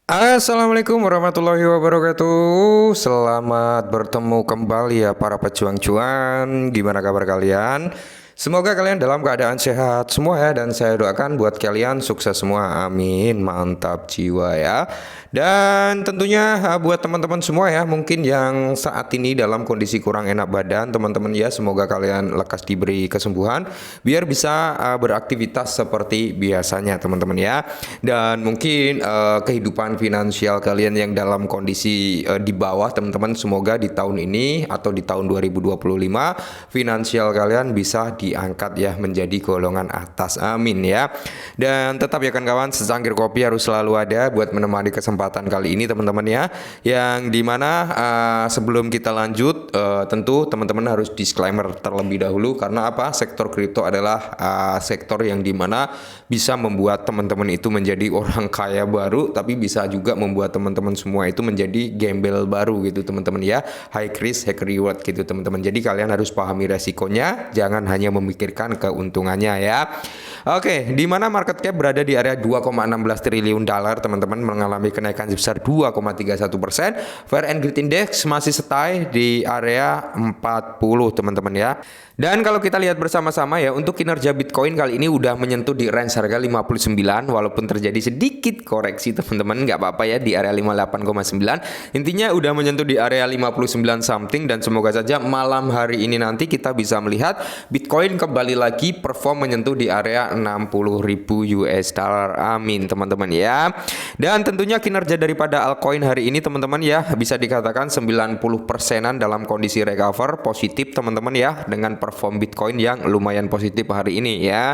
Assalamualaikum warahmatullahi wabarakatuh. Selamat bertemu kembali ya para pejuang cuan. Gimana kabar kalian? Semoga kalian dalam keadaan sehat semua ya, dan saya doakan buat kalian sukses semua. Amin. Mantap jiwa ya. Dan tentunya buat teman-teman semua ya, mungkin yang saat ini dalam kondisi kurang enak badan, teman-teman ya, semoga kalian lekas diberi kesembuhan biar bisa beraktivitas seperti biasanya teman-teman ya. Dan mungkin kehidupan finansial kalian yang dalam kondisi di bawah teman-teman, semoga di tahun ini atau di tahun 2025 finansial kalian bisa diangkat ya menjadi golongan atas. Amin ya. Dan tetap ya kawan-kawan, secangkir kopi harus selalu ada buat menemani kesempatan kali ini teman-teman ya. Yang dimana sebelum kita lanjut, tentu teman-teman harus disclaimer terlebih dahulu, karena apa? Sektor kripto adalah sektor yang dimana bisa membuat teman-teman itu menjadi orang kaya baru, tapi bisa juga membuat teman-teman semua itu menjadi gembel baru gitu teman-teman ya. High risk, high reward gitu teman-teman. Jadi kalian harus pahami resikonya, jangan hanya memikirkan keuntungannya ya. Oke, di mana market cap berada di area 2,16 triliun dolar teman-teman, mengalami kenaikan sebesar 2,31%. Fear and Greed Index masih stay di area 40 teman-teman ya. Dan kalau kita lihat bersama-sama ya, untuk kinerja Bitcoin kali ini udah menyentuh di range harga 59, walaupun terjadi sedikit koreksi teman-teman, nggak apa-apa ya, di area 58,9. Intinya udah menyentuh di area 59 something, dan semoga saja malam hari ini nanti kita bisa melihat Bitcoin kembali lagi perform menyentuh di area 60.000 US dollar. Amin teman-teman ya. Dan tentunya kinerja daripada altcoin hari ini teman-teman ya, bisa dikatakan 90%-an dalam kondisi recover positif teman-teman ya, dengan perform Bitcoin yang lumayan positif hari ini ya.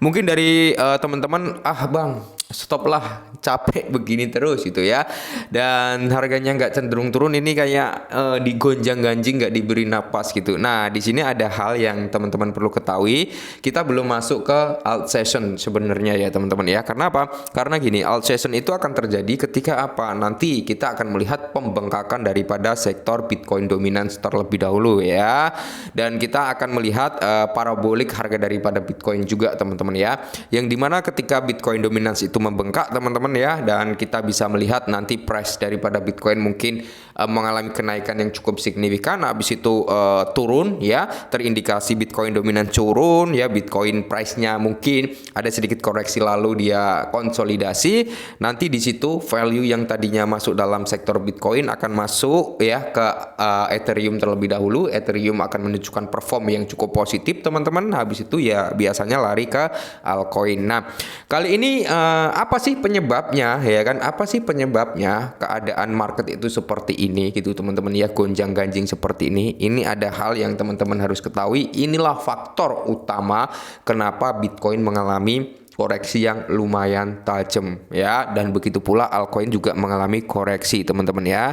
Mungkin dari teman-teman, bang, stop lah, capek begini terus gitu ya, dan harganya nggak cenderung turun, ini kayak digonjang-ganjing, nggak diberi napas gitu. Nah di sini ada hal yang teman-teman perlu ketahui, kita belum masuk ke alt session sebenarnya ya teman-teman ya. Karena apa? Karena gini, alt session itu akan terjadi ketika apa? Nanti kita akan melihat pembengkakan daripada sektor Bitcoin dominance terlebih dahulu ya, dan kita akan melihat parabolik harga daripada Bitcoin juga teman-teman ya, yang dimana ketika Bitcoin dominance itu membengkak teman-teman ya, dan kita bisa melihat nanti price daripada Bitcoin mungkin mengalami kenaikan yang cukup signifikan, habis itu turun ya, terindikasi Bitcoin dominan turun ya, Bitcoin price-nya mungkin ada sedikit koreksi lalu dia konsolidasi, nanti di situ value yang tadinya masuk dalam sektor Bitcoin akan masuk ya ke Ethereum terlebih dahulu. Ethereum akan menunjukkan perform yang cukup positif teman-teman, habis itu ya biasanya lari ke altcoin. Nah kali ini apa sih penyebabnya ya kan? Apa sih penyebabnya keadaan market itu seperti ini gitu teman-teman ya, gonjang-ganjing seperti ini? Ini ada hal yang teman-teman harus ketahui. Inilah faktor utama kenapa Bitcoin mengalami koreksi yang lumayan tajam ya, dan begitu pula altcoin juga mengalami koreksi teman-teman ya.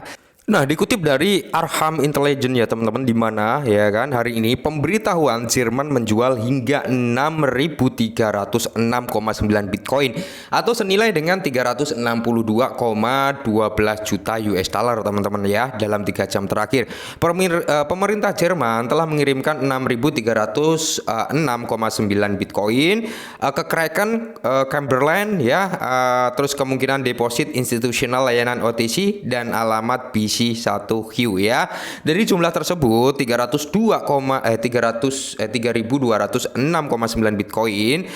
Nah, dikutip dari Arham Intelligence ya teman-teman, di mana ya kan hari ini pemberitahuan Jerman menjual hingga 6.306,9 Bitcoin atau senilai dengan 362,12 juta US dollar teman-teman ya dalam 3 jam terakhir. Pemerintah Jerman telah mengirimkan 6.306,9 Bitcoin ke Kraken, Cumberland ya, terus kemungkinan deposit institusional layanan OTC dan alamat BC 1Q ya. Dari jumlah tersebut 302,9 Bitcoin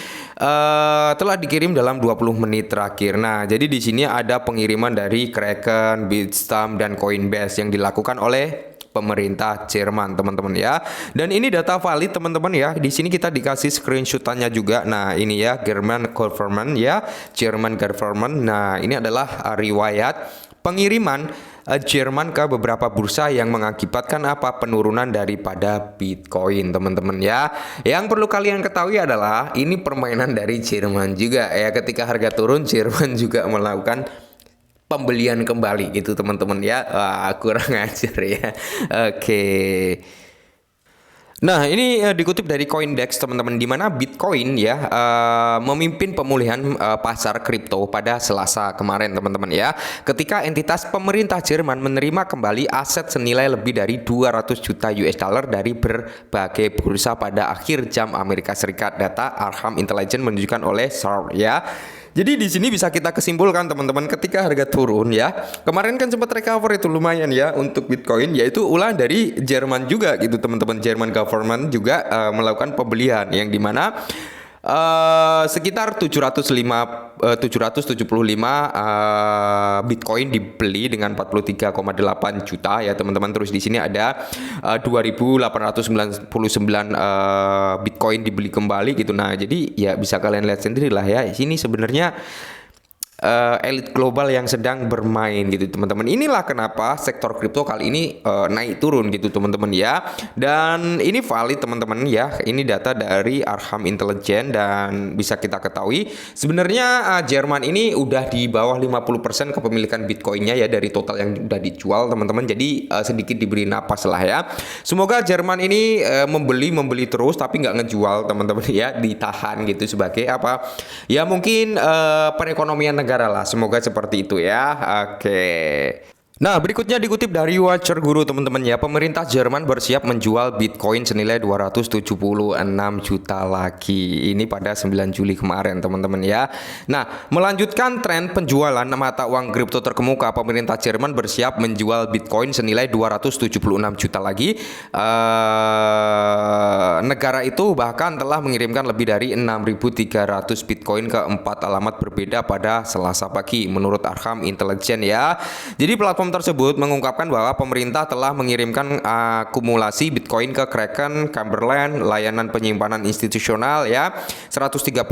telah dikirim dalam 20 menit terakhir. Nah, jadi di sini ada pengiriman dari Kraken, Bitstamp dan Coinbase yang dilakukan oleh pemerintah Jerman teman-teman ya. Dan ini data valid teman-teman ya. Di sini kita dikasih screenshotannya juga. Nah, ini ya German government ya, German government. Nah, ini adalah riwayat pengiriman Jerman ke beberapa bursa yang mengakibatkan apa? Penurunan daripada Bitcoin teman-teman ya. Yang perlu kalian ketahui adalah ini permainan dari Jerman juga ya. Ketika harga turun, Jerman juga melakukan pembelian kembali gitu teman-teman ya. Wah, kurang ajar ya. Oke. Nah, ini dikutip dari Coindex teman-teman, di mana Bitcoin ya memimpin pemulihan pasar kripto pada Selasa kemarin teman-teman ya. Ketika entitas pemerintah Jerman menerima kembali aset senilai lebih dari 200 juta US dollar dari berbagai bursa pada akhir jam Amerika Serikat. Data Arham Intelligence menunjukkan oleh SAR ya. Jadi di sini bisa kita kesimpulkan teman-teman, ketika harga turun ya. Kemarin kan sempat recover itu lumayan ya untuk Bitcoin, yaitu ulah dari Jerman juga gitu teman-teman. Jerman government juga melakukan pembelian yang dimana sekitar 775 Bitcoin dibeli dengan 43,8 juta ya teman-teman. Terus di sini ada 2.899 Bitcoin dibeli kembali gitu. Nah, jadi ya bisa kalian lihat sendiri lah ya. Sini sebenarnya elit global yang sedang bermain gitu teman-teman. Inilah kenapa sektor kripto kali ini naik turun gitu teman-teman ya. Dan ini valid teman-teman ya. Ini data dari Arham Intelligence dan bisa kita ketahui sebenarnya Jerman ini udah di bawah 50% kepemilikan Bitcoinnya ya dari total yang udah dijual teman-teman. Jadi sedikit diberi napas lah ya. Semoga Jerman ini membeli terus tapi nggak ngejual teman-teman ya, ditahan gitu sebagai apa? Ya mungkin perekonomian negara lah, semoga seperti itu ya. Oke. Nah, berikutnya dikutip dari Watcher Guru teman-teman ya. Pemerintah Jerman bersiap menjual Bitcoin senilai 276 juta lagi. Ini pada 9 Juli kemarin teman-teman ya. Nah, melanjutkan tren penjualan mata uang kripto terkemuka, pemerintah Jerman bersiap menjual Bitcoin senilai 276 juta lagi. Negara itu bahkan telah mengirimkan lebih dari 6.300 Bitcoin ke 4 alamat berbeda pada Selasa pagi menurut Arham Intelligence ya. Jadi platform tersebut mengungkapkan bahwa pemerintah telah mengirimkan akumulasi Bitcoin ke Kraken, Cumberland, layanan penyimpanan institusional ya, 139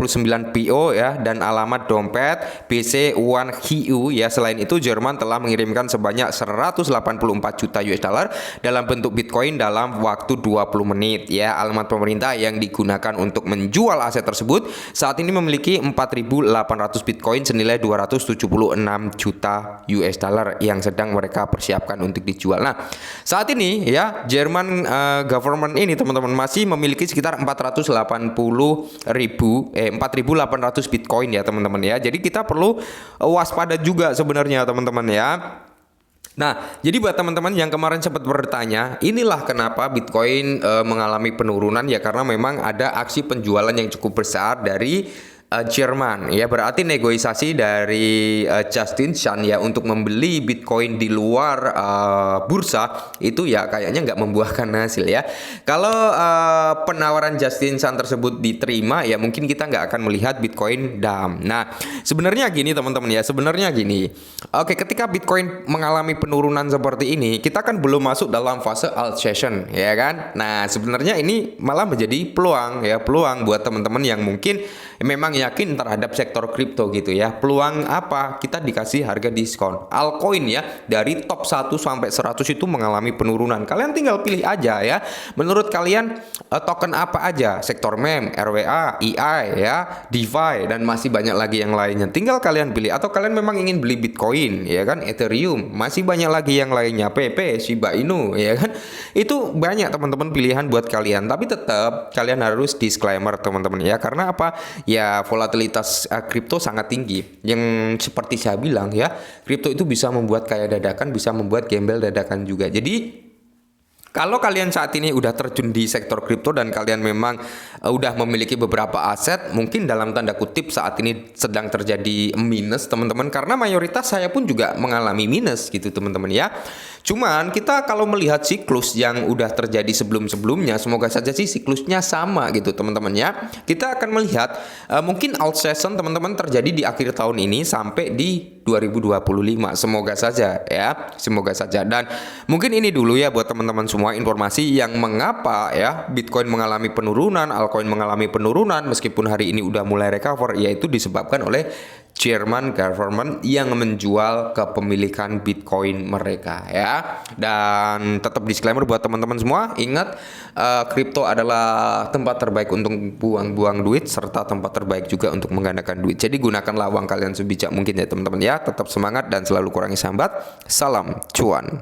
PO ya, dan alamat dompet BC1HU ya. Selain itu Jerman telah mengirimkan sebanyak 184 juta US dollar dalam bentuk Bitcoin dalam waktu 20 menit ya. Alamat pemerintah yang digunakan untuk menjual aset tersebut saat ini memiliki 4.800 Bitcoin senilai 276 juta US dollar yang sedang mereka persiapkan untuk dijual. Nah, saat ini ya Jerman government ini teman-teman masih memiliki sekitar 4.800 Bitcoin ya teman-teman ya. Jadi kita perlu waspada juga sebenarnya teman-teman ya. Nah, jadi buat teman-teman yang kemarin sempat bertanya, inilah kenapa Bitcoin mengalami penurunan ya, karena memang ada aksi penjualan yang cukup besar dari Jerman ya. Berarti negosiasi dari Justin Sun ya untuk membeli Bitcoin di luar bursa itu ya kayaknya nggak membuahkan hasil ya. Kalau penawaran Justin Sun tersebut diterima ya mungkin kita nggak akan melihat Bitcoin down. Nah, sebenarnya gini teman-teman ya, sebenarnya gini. Oke, ketika Bitcoin mengalami penurunan seperti ini, kita kan belum masuk dalam fase alt session ya kan. Nah, sebenarnya ini malah menjadi peluang ya, peluang buat teman-teman yang mungkin memang yakin terhadap sektor kripto gitu ya. Peluang apa? Kita dikasih harga diskon. Altcoin ya dari top 1 sampai 100 itu mengalami penurunan. Kalian tinggal pilih aja ya. Menurut kalian token apa aja? Sektor meme, RWA, EI ya, DeFi dan masih banyak lagi yang lainnya. Tinggal kalian pilih. Atau kalian memang ingin beli Bitcoin ya kan, Ethereum, masih banyak lagi yang lainnya, PP, Shiba Inu ya kan. Itu banyak teman-teman pilihan buat kalian. Tapi tetap kalian harus disclaimer teman-teman ya. Karena apa? Ya volatilitas kripto sangat tinggi. Yang seperti saya bilang ya, kripto itu bisa membuat kaya dadakan, bisa membuat gembel dadakan juga. Jadi kalau kalian saat ini udah terjun di sektor kripto dan kalian memang udah memiliki beberapa aset, mungkin dalam tanda kutip saat ini sedang terjadi minus teman-teman, karena mayoritas saya pun juga mengalami minus gitu teman-teman ya. Cuman kita kalau melihat siklus yang udah terjadi sebelum-sebelumnya, semoga saja sih siklusnya sama gitu teman-teman ya. Kita akan melihat mungkin alt season teman-teman terjadi di akhir tahun ini sampai di 2025. Semoga saja ya, semoga saja. Dan mungkin ini dulu ya buat teman-teman semua informasi yang mengapa ya Bitcoin mengalami penurunan, altcoin mengalami penurunan meskipun hari ini udah mulai recover, yaitu disebabkan oleh Jerman government yang menjual kepemilikan Bitcoin mereka ya. Dan tetap disclaimer buat teman-teman semua, ingat kripto adalah tempat terbaik untuk buang-buang duit serta tempat terbaik juga untuk menggandakan duit. Jadi gunakanlah uang kalian sebijak mungkin ya teman-teman ya. Tetap semangat dan selalu kurangi sambat. Salam cuan.